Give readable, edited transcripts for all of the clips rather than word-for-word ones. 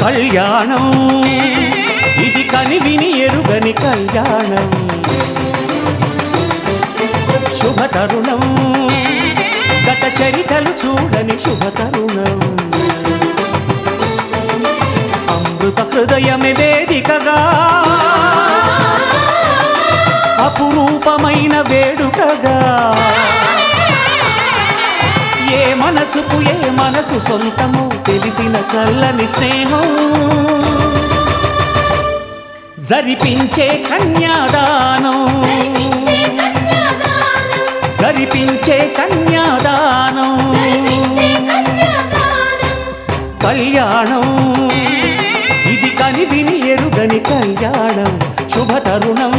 కళ్యాణం ఇది కనివిని ఎరుగని కళ్యాణం శుభతరుణం గత చరితలు చూడని శుభతరుణం అమృత హృదయమే వేదికగా అపురూపమైన వేడుకగా ఏ మనసుకు ఏ మనసు సొంతము తెలిసిన చల్లని స్నేహం జరిపించే కన్యాదానం జరిపించే కన్యాదానం కళ్యాణం ఇది కనివిని ఎరుగని కళ్యాణం శుభతరుణం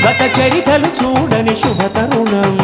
గత చరితలు చూడని శుభతరుణం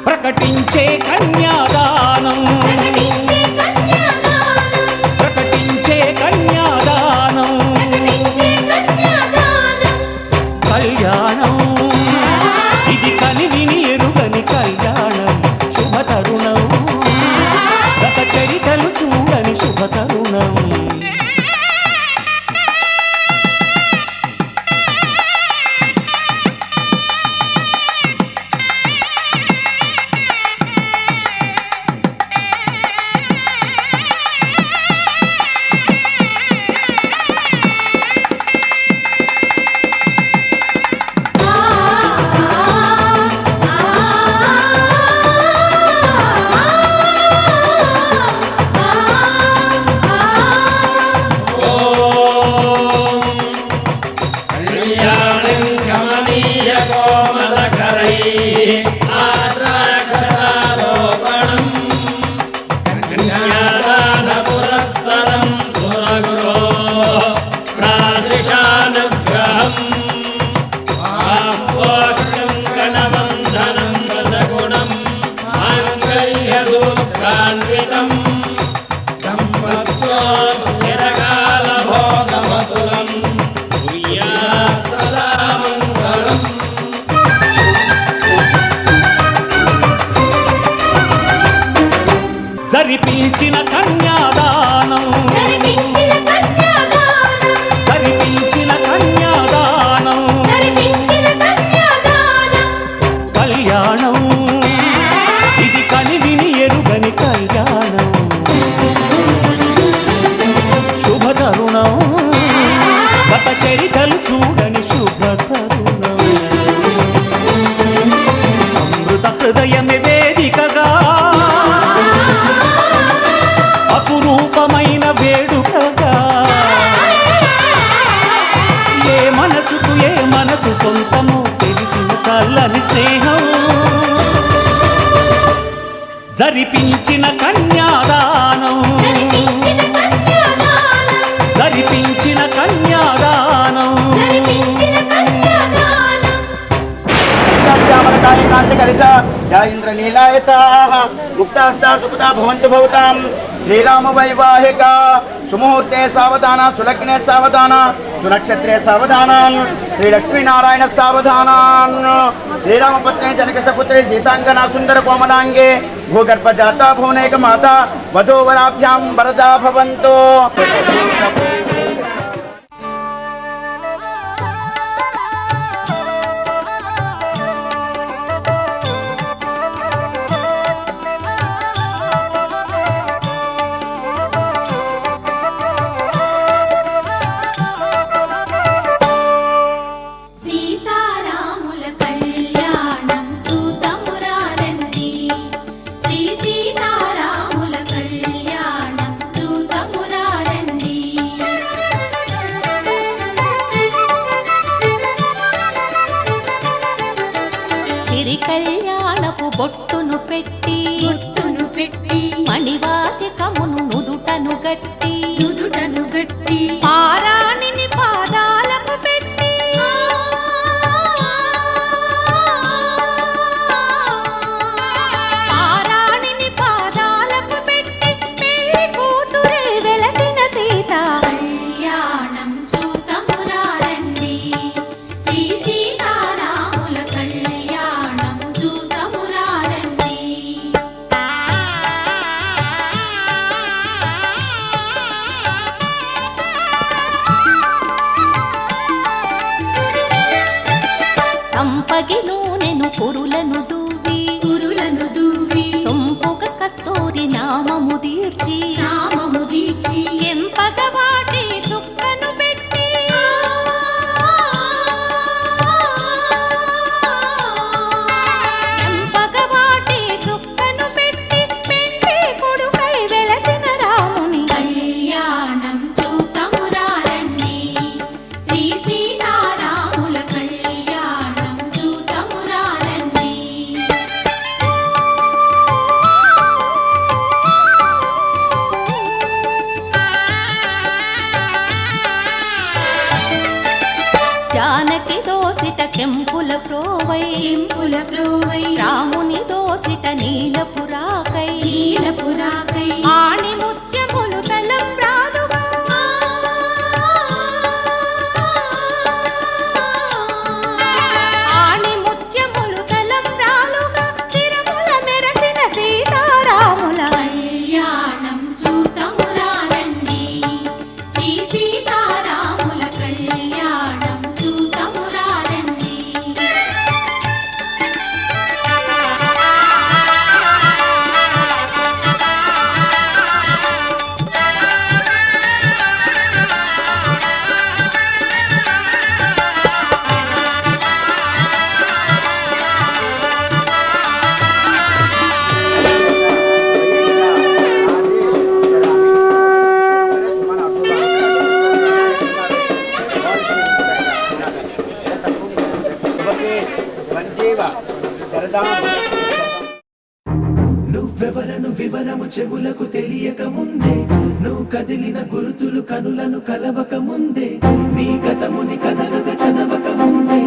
ప్రకటించే కన్యాదానం ప్రకటించే కన్యాదానం కళ్యాణం ఇది కనివిని ఎరుగని కళ్యాణం శుభతరుణం గత చరితలు చూడని శుభతరుణం జరిపించిన కన్యాదానం జరిపించిన కన్యాదానం కళ్యాణం ఇది కనివిని ఎరుగని కళ్యాణం శుభతరుణం గత చరితలు చూడని శుభతరుణం అమృత హృదయమే వేదికగా అపురూపమైన వేడుకగా ఏ మనసుకు ఏ మనసు సొంతము తెలిసిన చల్లని స్నేహం జరిపించిన కన్యాదానం జరిపించిన కన్యాదానం ఇంద్రనీలాయతాః ముక్తాస్తా సుఖదా భవంతు భవతాం శ్రీరామ వైవాహిక సుముహూర్తే సావధాన సులగ్నే సావధాన సునక్షత్రే సావధానాన్ శ్రీలక్ష్మీనారాయణ సావధానాన్ శ్రీరామపత్ని జనకసపుత్రి సీతాంగనా సుందర కోమలాంగే భూగర్భజాతా భువనైక మాత వధూవరాభ్యాం వరదా భవంతు సిరి కళ్యాణపు బొట్టును పెట్టి మణివాచకమును నుదుట నుదుటను గట్టి పారాణిని పాదాలకు పెట్టి పారాణిని పాదాలకు పెట్టి పెళ్లి కూతురే వెలసిన సీత కళ్యాణం చూతమురారండి శ్రీ సీతారాముల కళ్యాణం చూతమురారండి. సంపగి నూనెను పురులను దువ్వి సొంపుగ కస్తూరి నామము దీర్చి ఎంపగ వాటి చుక్కను పెట్టి ఎంపగ వాటి చుక్కను పెట్టి పెండి కొడుకై వెలసిన రాముని కళ్యాణం చూతమురారండి శ్రీ సీతారాముల కళ్యాణం చూతమురారండి. జానకి దోసిట కెంపుల ప్రోవై రాముని దోసిట నీలపురాకై ఆణి ముత్యములు తలంబ్రాలుగా ఆణి ముత్యములు తలంబ్రాలుగా శిరముల మెరసిన సీతారాముల కళ్యాణం చూతమురారండి శ్రీ సీతారాముల కళ్యాణం చూతమురారండి. నువ్వెవరను వివరము చెవులకు తెలియక ముందే నువ్వు కదిలిన గురుతులు కనులను కలవక ముందే నీ గతముని కథలుగా చదవక ముందే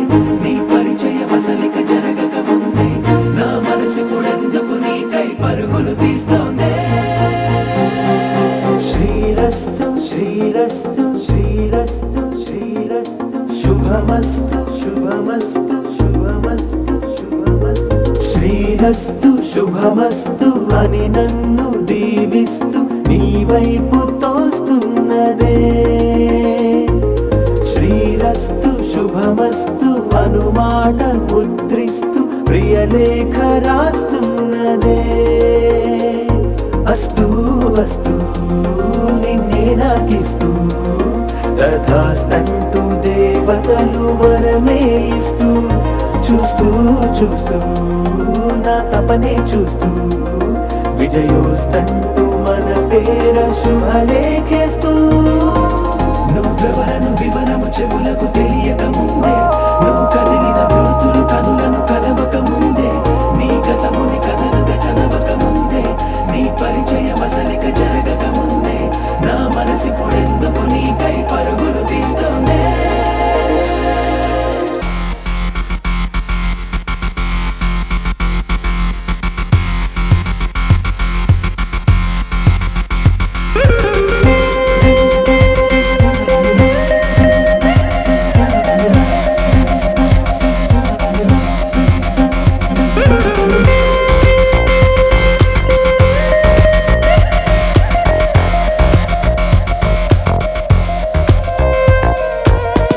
నీ పరిచయ వసలిక జరగక ముందే నా మనసు పొడెందుకు నీకై పరుగులు తీస్తోందే. శ్రీరస్తు శ్రీరస్తు శ్రీరస్తు శ్రీరస్తు శుభమస్తు శుభమస్తు శుభమస్తు శుభమస్తు శ్రీరస్తు శుభమస్తు అని నన్ను దీవిస్తూ నీ వైపు తోస్తున్నదే. శ్రీరస్తు శుభమస్తు అనుమాట ముద్రిస్తూ ప్రియలేఖ రాస్తున్నదే. అస్తు అస్తు నిన్నే నాకిస్తూ తథాస్తంటూ దేవతలు వరమే ఇస్తూ చూస్తూ చూస్తూ నా తపనే చూస్తూ విజయోస్తంటూ మన పేర శుభలేఖేస్తూ నువ్వెవరను వివరము చెవులకు తెలియక ముందే నువ్వు కదిలిన గుర్తులు కనులను కలవక ముందే నీ గతముని కథలుగా చదవక ముందే నీ పరిచయ వసలిక జరగక ముందే నా మనసి పొడెందుకు నీకై పరుగులు తీస్తోందే.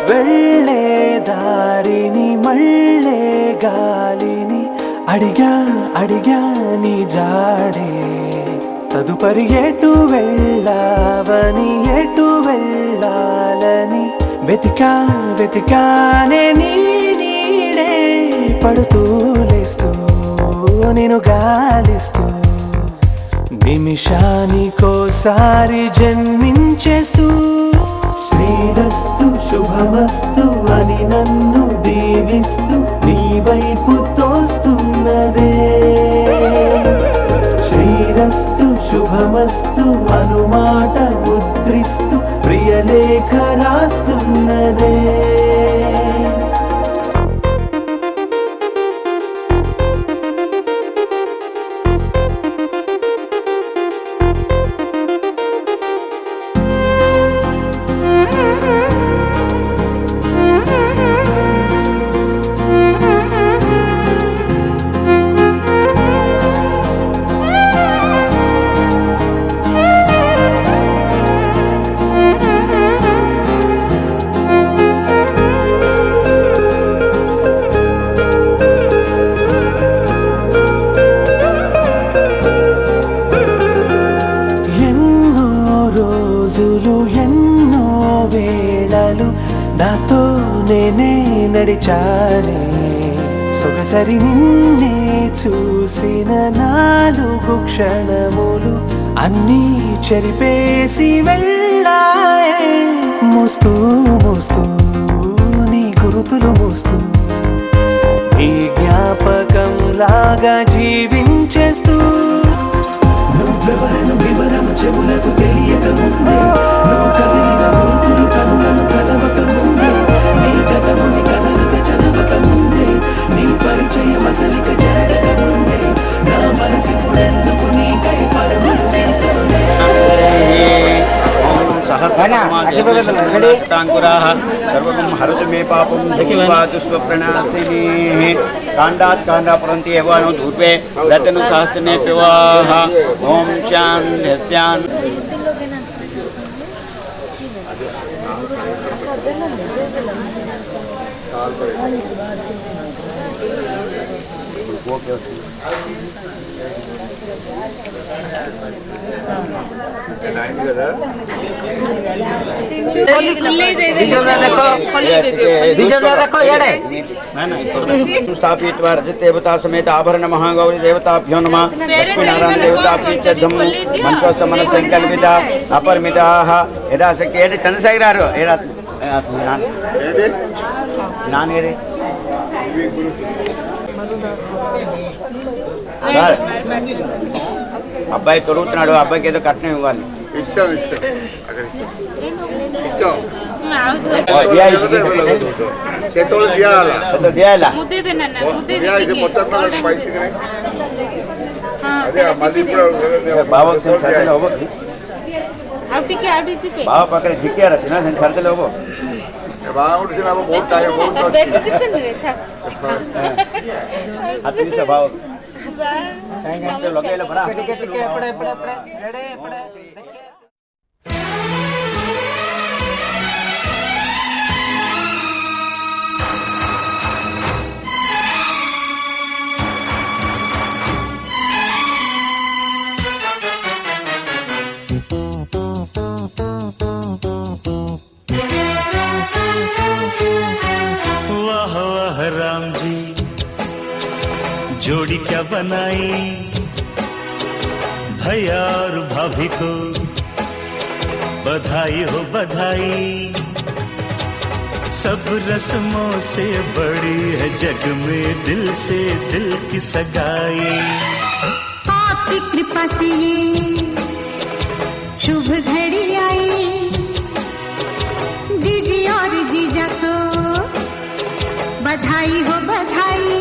వెళ్ళే దారిని మళ్ళే గాలిని అడిగా అడిగా నీ జాడే తదుపరి ఎటు వెళ్ళావని ఎటు వెళ్ళాలని వెతికా వెతికానే నీ నీడే పడుతూ లేస్తూ నేను గాలిస్తూ నిమిషానికోసారి జన్మించేస్తూ శ్రీరస్తు శుభమస్తు అని నన్ను దీవిస్తూ నీ వైపు తోస్తున్నదే. శ్రీరస్తు శుభమస్తు అనుమా నేనే నడిచానే సొగసరి నిన్నే చూసిన 4 క్షణములు అన్నీ చెరిపేసి వెళ్ళాయే మోస్తూ మోస్తూ నీ గురుతులు మోస్తూ ఈ జ్ఞాపకం లాగా జీవించేస్తూ నువ్వెవరను వివరము చెవులకు తెలియక ముందే నువ్వు కదిలిన గురుతులు కనులను కలవక ముందే నీ గతముని కథలుగా చదవక ముందే నీ పరిచయం అసలిక జరగక ముందే నా మనసిప్పుడెందుకు నీకై పరమలు తీస్తూనే सहस्राङ्कुराः सर्वं हरतु मे पापं धिक्वातुष्वप्रणाशिनी काण्डात् काण्डापुरन्ति एव नो धूपे रतनु सहस्रने पिवाः ॐ शान्त्यस्यान् स्थापयित्वा रजदेवता समेत आभरण महागौरी देवताभ्यो नमः लक्ष्मीनारायण देवताभ्यर्थं मनसोस्त मनसंकल्पित अपरिमिताः यदा शक्ति चंद्रशेखर नानेरे అబ్బాయి తొడుగుతున్నాడు అబ్బాయికి ఏదో కట్నం ఇవ్వాలి బావ పక్కన జిక్కారా చిన్న సరితలో బావ लगे बड़ा वाह वाह राम जी जोड़ी क्या बनाई भैया और भाभी को बधाई हो बधाई सब रस्मों से बड़ी है जग में दिल से दिल की सगाई आपकी कृपा से ये शुभ घड़ी आई जीजी और जीजा को बधाई हो बधाई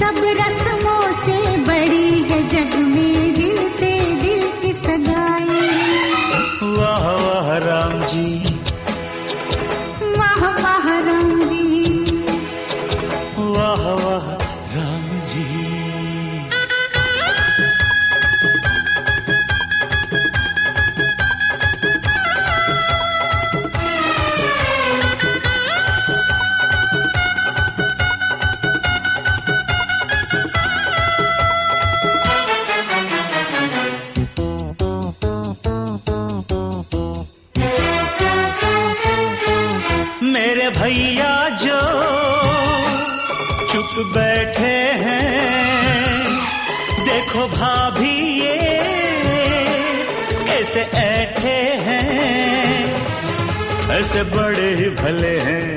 सब रस्मों से बड़ी है जग में दिल से दिल की सगाई वाह वाह राम जी वाह वाह राम जी वाह वाह राम जी मेरे भैया जो चुप बैठे हैं देखो भाभी ये कैसे ऐठे हैं ऐसे बड़े ही भले हैं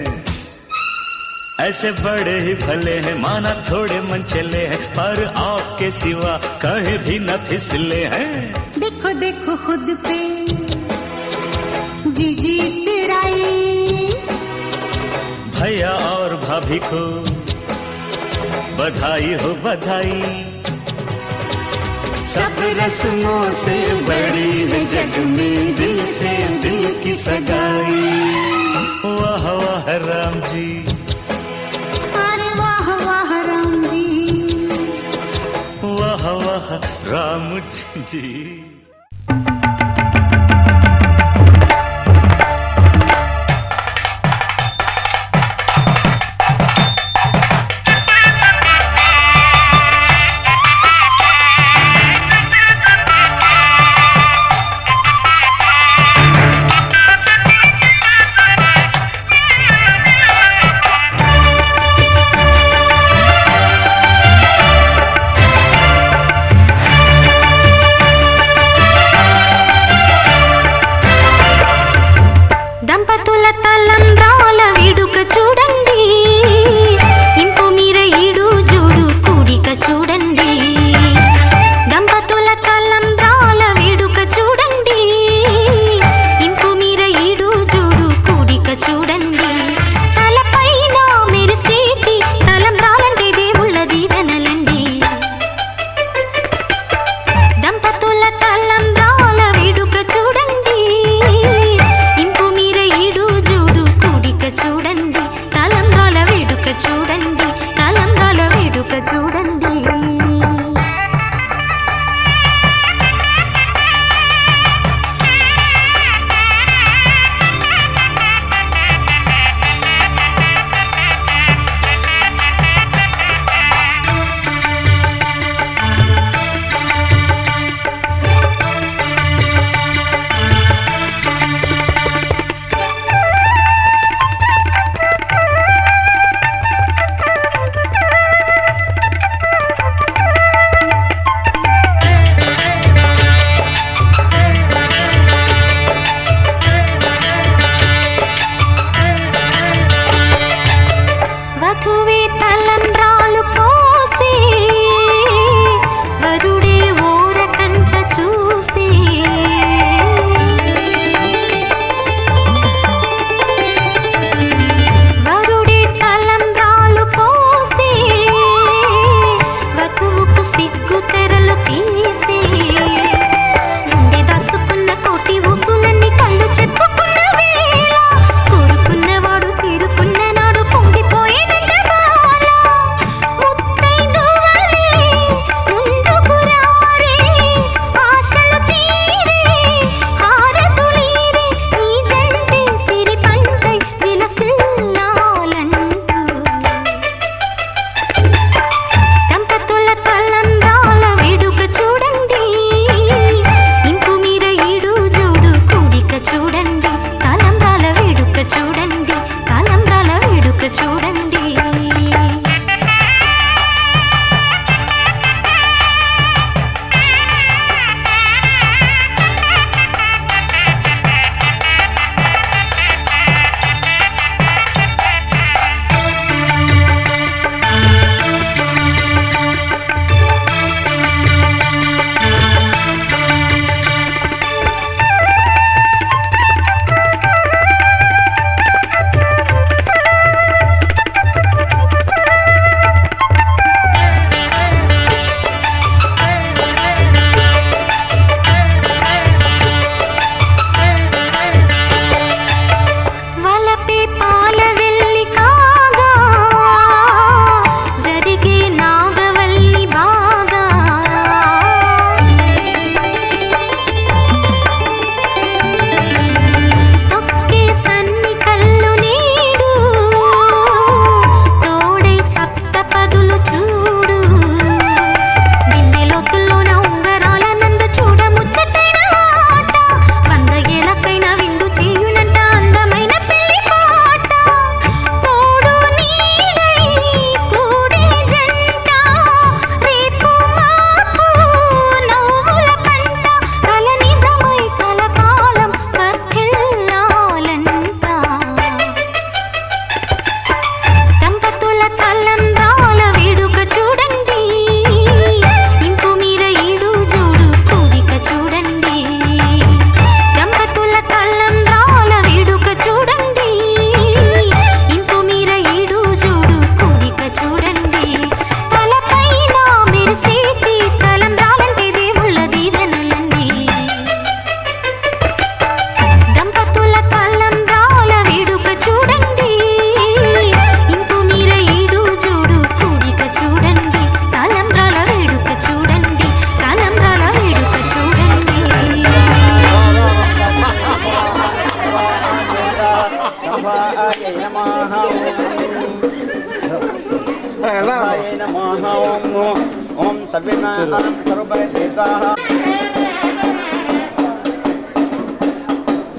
ऐसे बड़े ही भले हैं माना थोड़े मन चले हैं पर आपके सिवा कहीं भी न फिसले हैं देखो देखो खुद पे जीजी तेराई भैया और भाभी को बधाई हो बधाई सब रस्मों से बड़ी है जग में दिल से दिल की सगाई वाह वाह राम जी अरे वाह वाह राम जी वाह वाह राम जी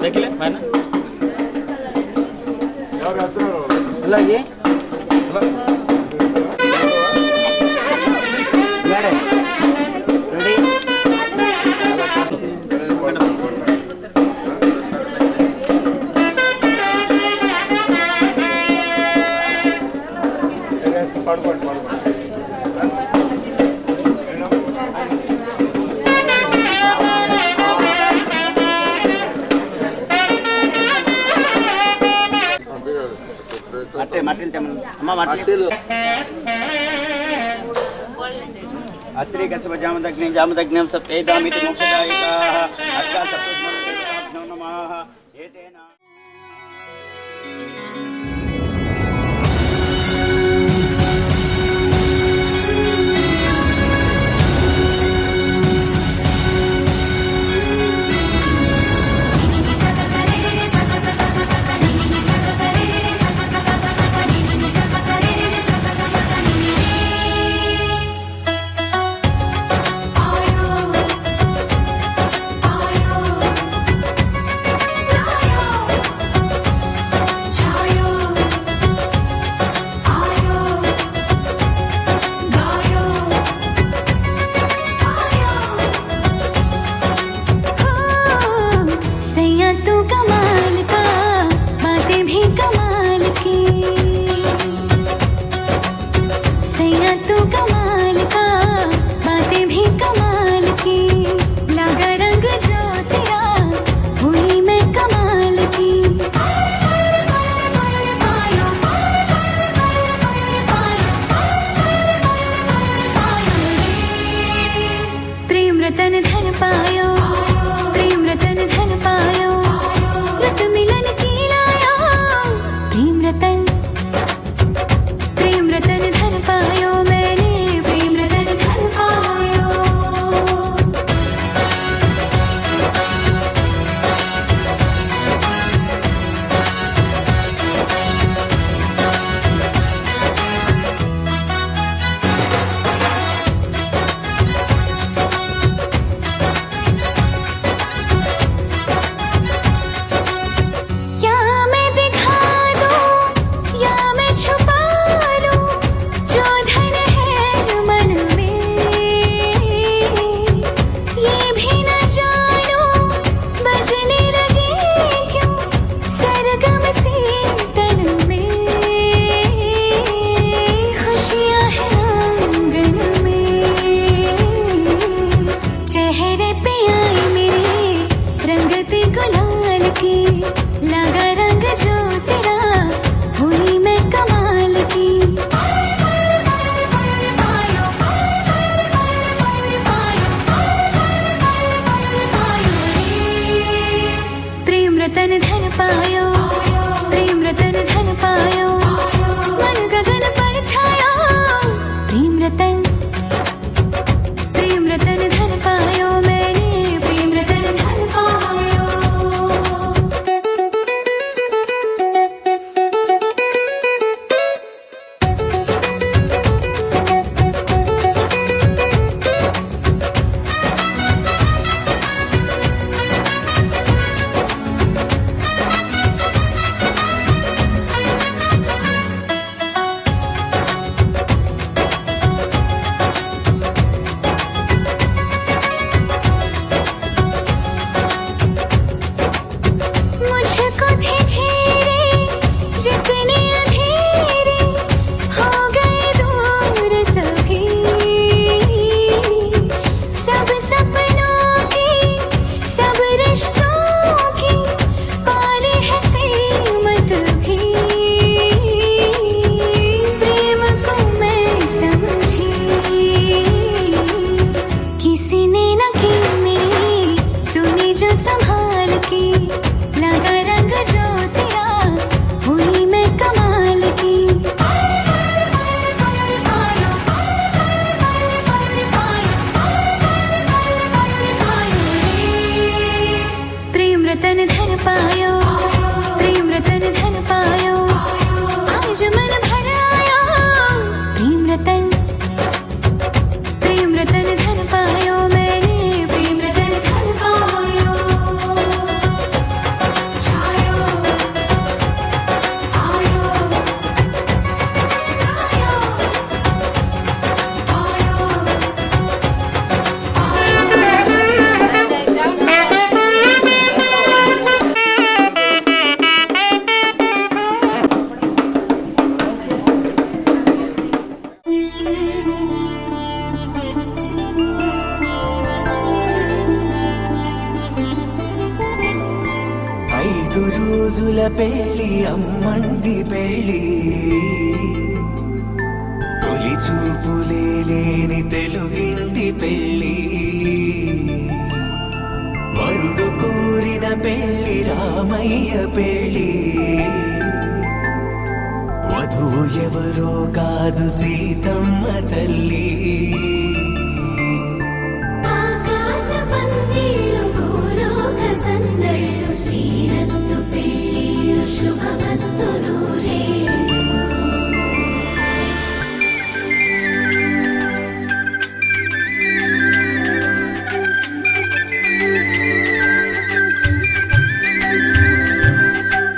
देखिए मैंने అలాగే రెడీ మట్టి మట్టి అమ్మ మట్టి అత్రి కసవ జామదగ్నం సత్యేదామితి మోక్షదాయకాః అష్ట సప్తస్మరణో నమః ఏతేన तू कमाल का बातें भी कमाल की सैया तू कमाल का बातें भी कमाल की लगा रंग जो तेरा हुई मैं कमाल की प्रेम रतन धन पायो प्रेम रतन धन पायो रत मिलन की लाया प्रेम रतन धन पायो मैंने प्रेम रतन धन पायो या मैं दिखा दूं या मैं छुपा लूं जो धन है मन में ये भी न जानूं बजने लगे क्यों सरगम से तन में खुशियां हैं आंगन में चेहरे पे आई मेरे रंगते गुलाल की लगा रंग जो तेरा हुई मैं कमाल की प्रेम रतन धन पायो प्रेम रतन धन पायो मन गगन पर छाया प्रेम रतन धन पायो मैंने प्रेम रतन धन पायो मुझको थे घेरे जितने अंधेरे हो गए दूर सभी सब सपनों की सब रिश्तों की पाले है कीमत भी प्रेम को मैं समझी किसी ने न की मेरी तूने जो संभाल की लगा रंग जो तेरा हुई मैं कमाल की प्रेम रतन धन पायो प्रेम रतन धन पायो आज मन भर आया प्रेम रतन धन రోజుల పెళ్లి అమ్మండి పెళ్లి తొలి చూపులే లేని తెలుగింటి పెళ్లి వరుడు కోరిన పెళ్లి రామయ్య పెళ్లి వధువు ఎవరో కాదు సీతమ్మ తల్లి ఆకాశ పందిళ్ళు భూలోక సందళ్ళు శ్రీరస్తు పెళ్ళిళ్ళు శుభమస్తు నూరేళ్ళు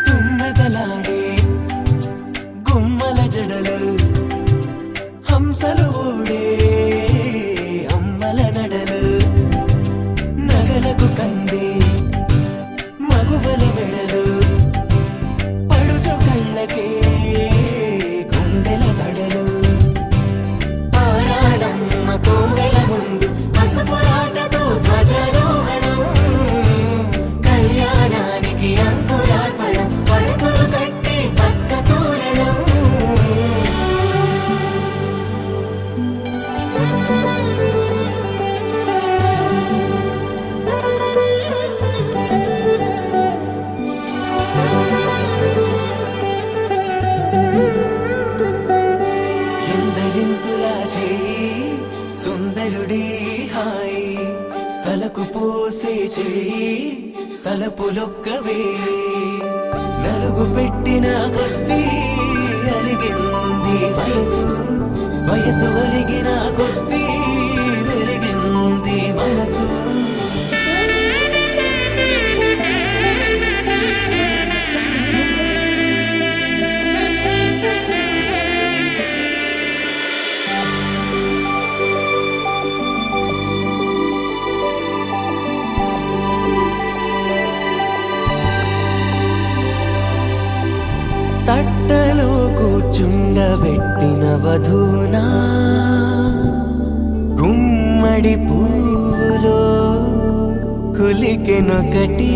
తుమ్మెదలాడే గుమ్మల జడలు హంసలు ఓడే అమ్మల నడలు నగలకు కంది మగువల వెడలు పడుచు కళ్ళకే గుండెల తడలు ఆరాడమ్మ కోవెల ముందు పసుపురాటతో ధ్వజారోహణం కళ్యాణానికి అంకురార్పణం పడుకులు కట్టి పచ్చ తోరణం ఎందరింతులా చేయి సుందరుడి హాయి తలకు పోసే చేయి తలపులొక్కవే నలుగు పెట్టిన కొద్దీ అలిగింది వయసు వయసు ఒలిగిన కొద్దీ వెలిగింది మనసు తట్టలో కూర్చుండబెట్టిన వధూనా గుమ్మడి పువ్వులో కులికెనొకటి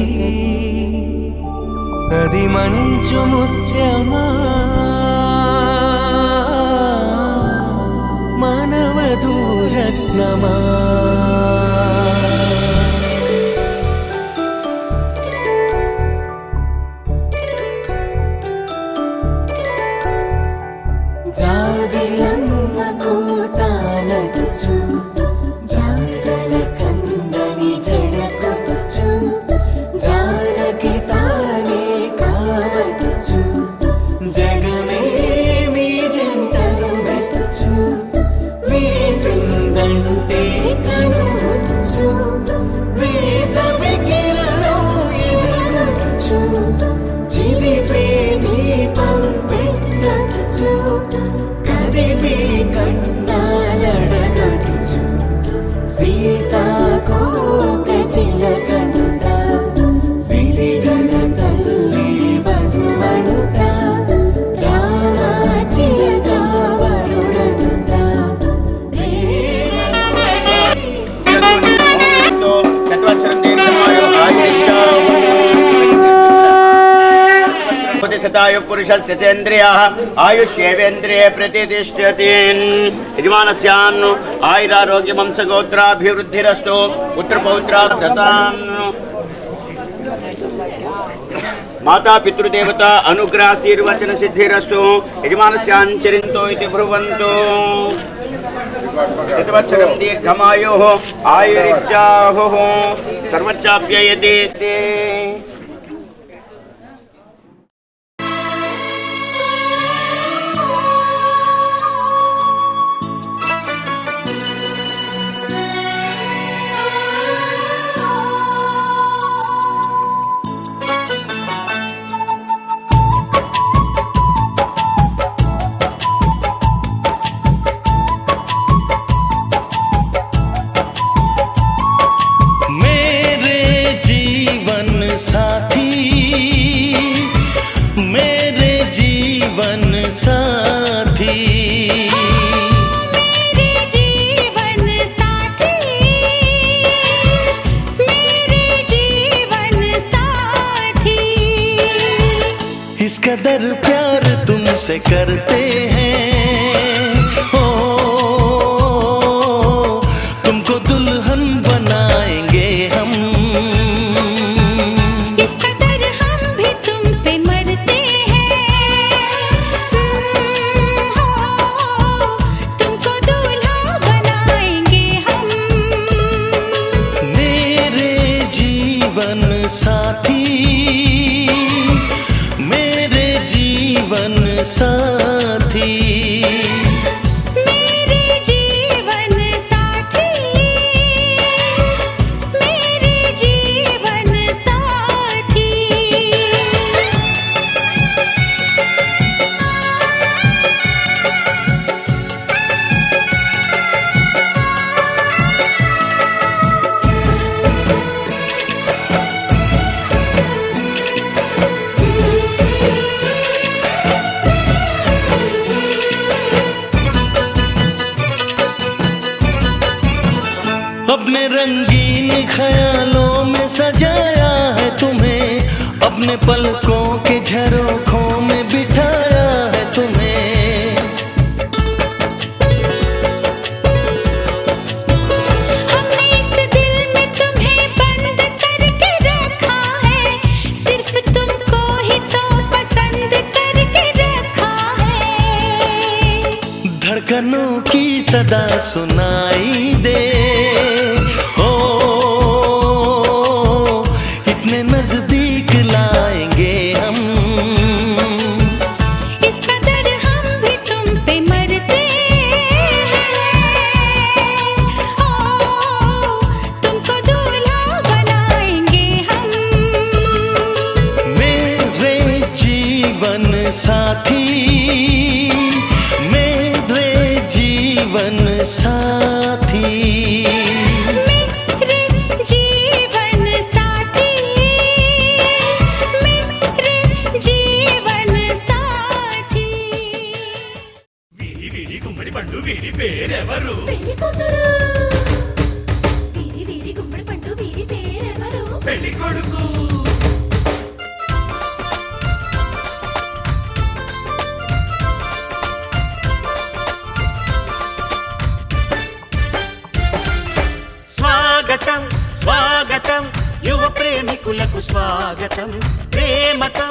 అది మంచు ముత్యమా మానవధూరత్నమా జాబిలమ్మ కోతానదుచు జాడల కందని జడకొచ్చు జానకి తానే కావదుచు జగమే మీ జంటను వెతుచు వీసిందంటే కనువచ్చు వీసవి కిరణం ఎదుగుచు చిదిపే దీపం పెట్టచ్చు కదిపే కన్నాలడగచ్చు సీతాకోక చిలకనుట సిరిగన తల్లి వధువనుట రామ చిలక వరుడనుట శతాయు పురుష స్థితేంద్రియ ఆయుష్యేవేంద్రియే ప్రతిష్టతి యజమానస్యాన్ ఆయురారోగ్య వంశగోత్రాభివృద్ధిరస్తు పుత్రపౌత్రాదతాన్ మాతా పితృదేవత అనుగ్రహాశీర్వచన సిద్ధిరస్తు యజమానస్యాంచరింతో ఇది బ్రువంతు శతవత్సరం దీర్ఘమాయో ఆయురిచ్చాహు సర్వచ్చాప్యయతే मेरे जीवन सा कदर प्यार तुमसे करते हैं, ओ तुमको दुल्हन बनाएंगे हम। इस कदर हम भी तुम पे मरते हैं, तुमको दूल्हा बनाएंगे हम। मेरे जीवन साथी, मेरे जीवन साथी, मेरे जीवन साथी, मेरे जीवन साथी। अपने रंगीन ख्यालों में सजाया है तुम्हें, अपने पलकों के झरोखों में बिठाया है तुम्हें। हमने इस दिल में तुम्हें बंद करके रखा है, सिर्फ तुमको ही तो पसंद करके रखा है। धड़कनों की सदा सुनाई दे, ओ इतने नजदीक लाएंगे हम। इस कदर हम भी तुम पे मरते हैं, ओ तुमको दूल्हा बनाएंगे हम। मेरे जीवन साथी, मेरे जीवन साथी, मेरे जीवन साथी, मेरे जीवन साथी। వీరి గుమ్మడి పండు వీరి పేరెవరు? పెళ్లి కూతురు, వీరి వీరి గుమ్మడి పండు వీరి పేరెవరు? పెళ్లి కొడుకు. స్వాగతం స్వాగతం యువ ప్రేమికులకు స్వాగతం, ప్రేమతో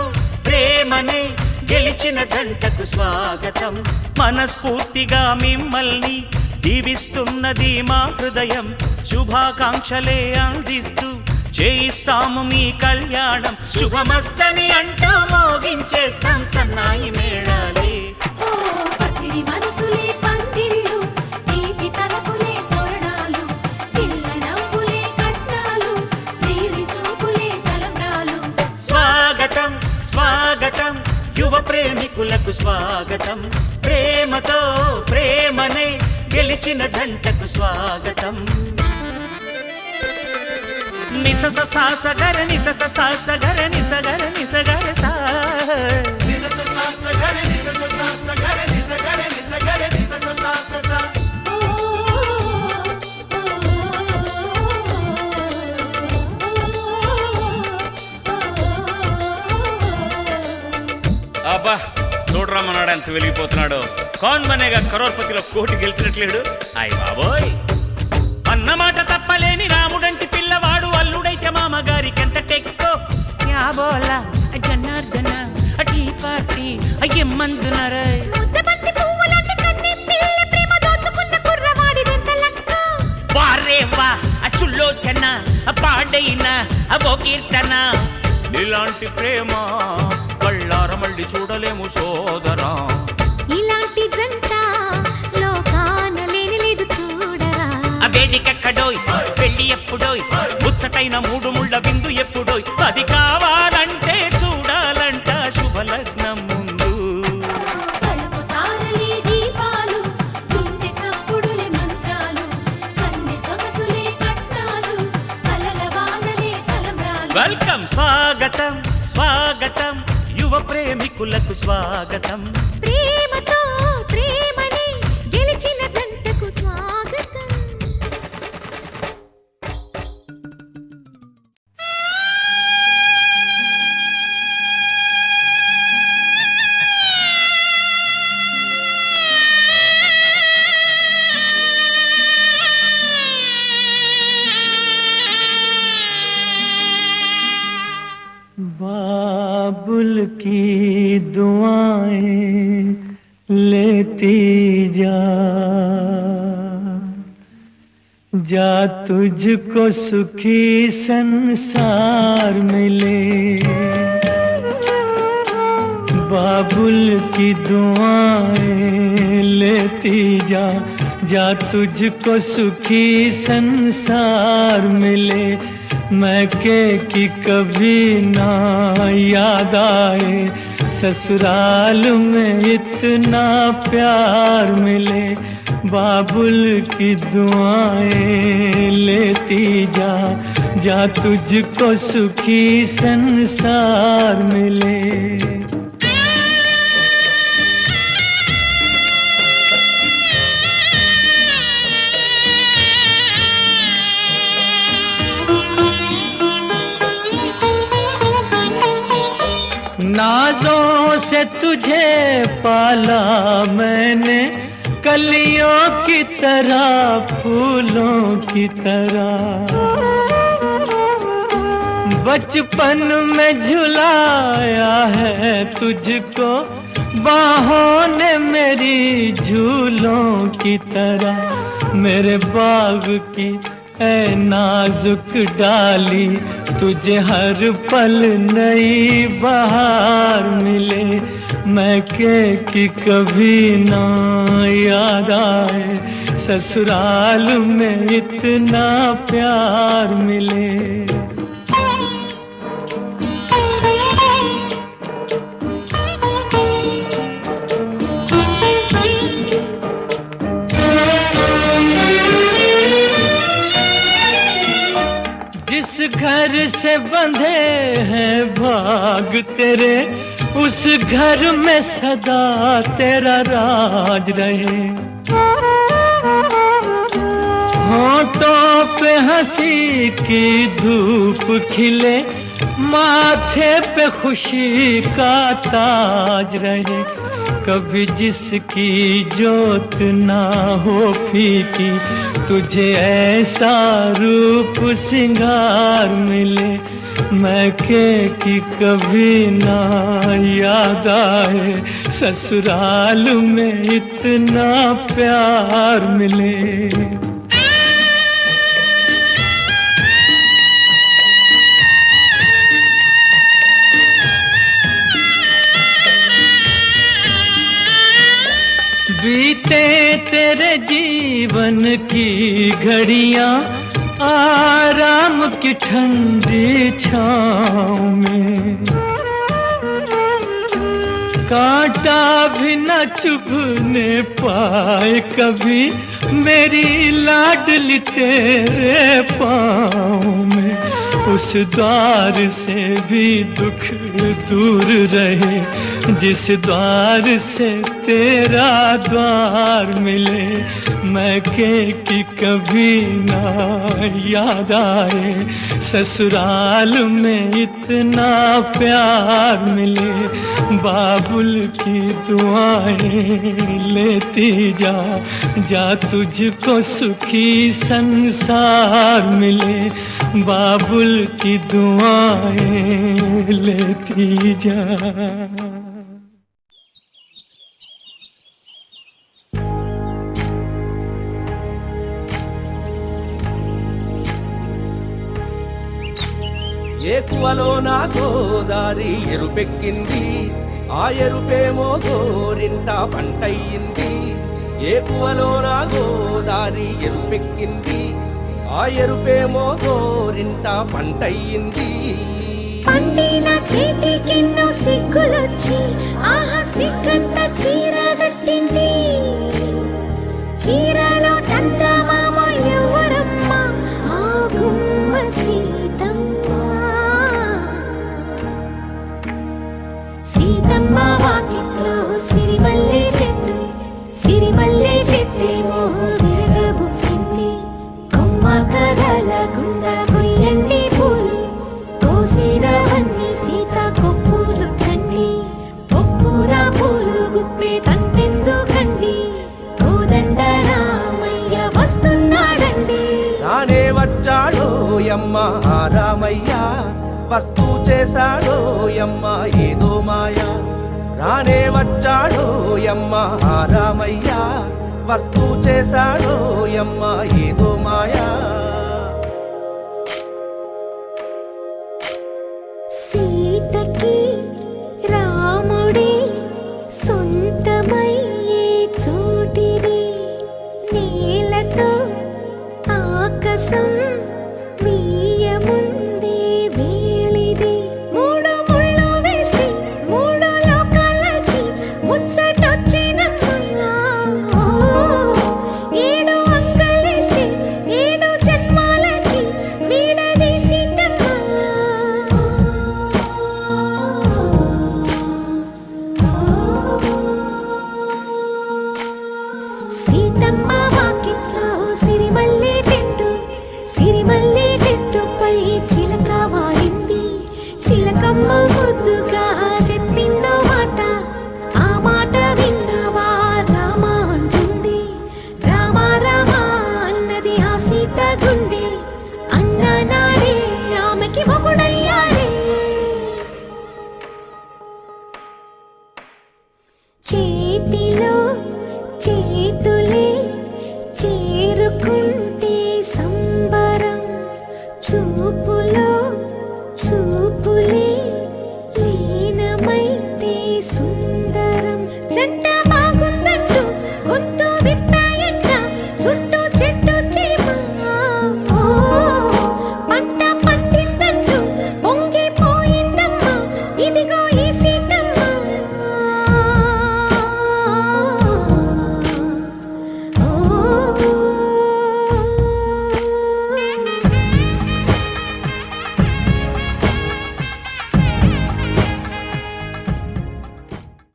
ప్రేమనే గెలిచిన జంటకు స్వాగతం. మనస్ఫూర్తిగా మిమ్మల్ని దీవిస్తున్నది మా హృదయం, శుభాకాంక్షలే అందిస్తూ చేయిస్తాము మీ కళ్యాణం. శుభమస్తని అంటూ మోగించేస్తాం సన్నాయి మేళాలే. ఓ పసిడి మనసులే పందిళ్ళు, తీపి తలపులే తోరణాలు, పిల్ల నవ్వులే కట్నాలు, నీలి చూపులే తలంబ్రాలు. స్వాగతం స్వాగతం యువ ప్రేమికులకు స్వాగతం, ప్రేమతో ప్రేమనే గెలిచిన జంటకు స్వాగతం. నిసస సాసగర నిసస సాసగర నిసగర నిసగర సా, నిసస సాసగర నిసస సాసగర నిసగర నిసగర నిసస సాస సా. ఓ అబ్బా చూడరామన్నాడు ఎంత వెలిగిపోతున్నాడు. కౌన్ బనేగా కరోర్పతిలో కోటి గెలిచినట్లేడు. అయ్ బాబోయ్, అన్నమాట తప్పలేని రాముడంటి పిల్లవాడు అల్లుడైతే మామగారికెంత టెక్కో. యా బోలా జనార్దన టీ పార్టీ అయ్యమ్మందునరే. ముద్దబంతి పువ్వులాంటి కన్ని పిల్ల ప్రేమ దోచుకున్న కుర్రవాడిదెంత లక్క. వారే వా అచులోచన పాడైన అవో కీర్తన. నీలాంటి ప్రేమ కళ్ళార మళ్ళీ చూడలేము సోదరా. ఇలాంటి జంట లోకాన లేని లేదు చూడరా. ఆ వేదికెక్కడోయ్, పెళ్లి ఎప్పుడోయ్, ముచ్చటైన మూడు ముళ్ళ బిందు ఎప్పుడోయ్. అది కావాలంటే చూడాలంట శుభలగ్నం ముందు. కలుపు తారలే దీపాలు, గుండె చప్పుడులే మంత్రాలు, కన్నె సొగసులే కట్నాలు, కలల వానలే తలంబ్రాలు. వెల్కమ్ స్వాగతం స్వాగతం యువ ప్రేమికులకు స్వాగతం. ప్రేమతో ప్రేమని గెలిచిన జంటకు స్వాగతం. बाबुल की दुआएं लेती जा, जा तुझको सुखी संसार मिले। बाबुल की दुआएं लेती जा, जा तुझको सुखी संसार मिले। मैके की कभी ना याद आए, ससुराल में इतना प्यार मिले। बाबुल की दुआएं लेती जा, जा तुझको सुखी संसार मिले। नाजों से तुझे पाला मैंने, कलियों की तरह फूलों की तरह। बचपन में झुलाया है तुझको बाहों ने मेरी झूलों की तरह। मेरे बाग की ऐ नाजुक डाली, तुझे हर पल नई बहार मिले। मैके की कभी ना याद आए, ससुराल में इतना प्यार मिले। जिस घर से बंधे हैं भाग तेरे, उस घर में सदा तेरा राज रहे। होठों पे हंसी की धूप खिले, माथे पे खुशी का ताज रहे। कभी जिसकी जोत ना हो फीकी, तुझे ऐसा रूप सिंगार मिले। मैके की कभी ना याद आए, ससुराल में इतना प्यार मिले। बीते तेरे जीवन की घड़ियां आराम की ठंडी छाँव में, कांटा भी न चुभने पाए कभी मेरी लाडली तेरे पाँव में। उस द्वार से भी दुख दूर रहे, जिस द्वार से तेरा द्वार मिले। मैके की कभी ना याद आए, ससुराल में इतना प्यार मिले। बाबुल की दुआएं लेती जा, जा तुझको सुखी संसार मिले। बाबुल की दुआएं लेती जा। ఏకువలో నా గోదారి ఎరుపెక్కింది, ఆ ఎరుపేమో గోరింట పంటయ్యింది. ఏకువలో నా గోదారి ఎరుపెక్కింది, ఆ ఎరుపేమో గోరింట పంటయ్యింది. పండిన చేతికెన్నో సిగ్గులొచ్చి, ఆహా సిగ్గంత చీర కట్టింది. చీరలో చందమామ ఎవరమ్మ, ఆ గుమ్మ సీతమ్మ. సీతమ్మ వాకిట్లో సిరిమల్లె చెట్టు, సిరిమల్లె చెట్టేమో విరగబూసింది. కొమ్మ కదలకుండా కొయ్యండి పూలు, కోసిరవన్నీ సీత కొప్పు చుట్టండి. పొప్పుర పూలు గుప్పే తంతెందుకండి, కోదండ రామయ్య వస్తున్నాడండి. నానే వచ్చాడో యమ్మ రామయ్య, వస్తూ చేశాడో యమ్మ ఏదో మాయా రానే వచ్చాడో యమ్మ రామయ్య వస్తూ చేశాడో యమ్మ ఏదో మాయా సీతకి రాముడే సొంతమయ్యే చోటిది నేలతో ఆకాశం వీయముందే వేళిది మూడు ముళ్ళు వేస్తే మూడు లోకాలకి ముచ్చటొచ్చినమ్మా ఏడు అంగలేస్తే ఏడు జన్మాలకి వీడదీసిందమ్మా సీతమ్మ వాకిట్లో సిరిమల్లె చెట్టు సిరిమల్లె చెట్టుపై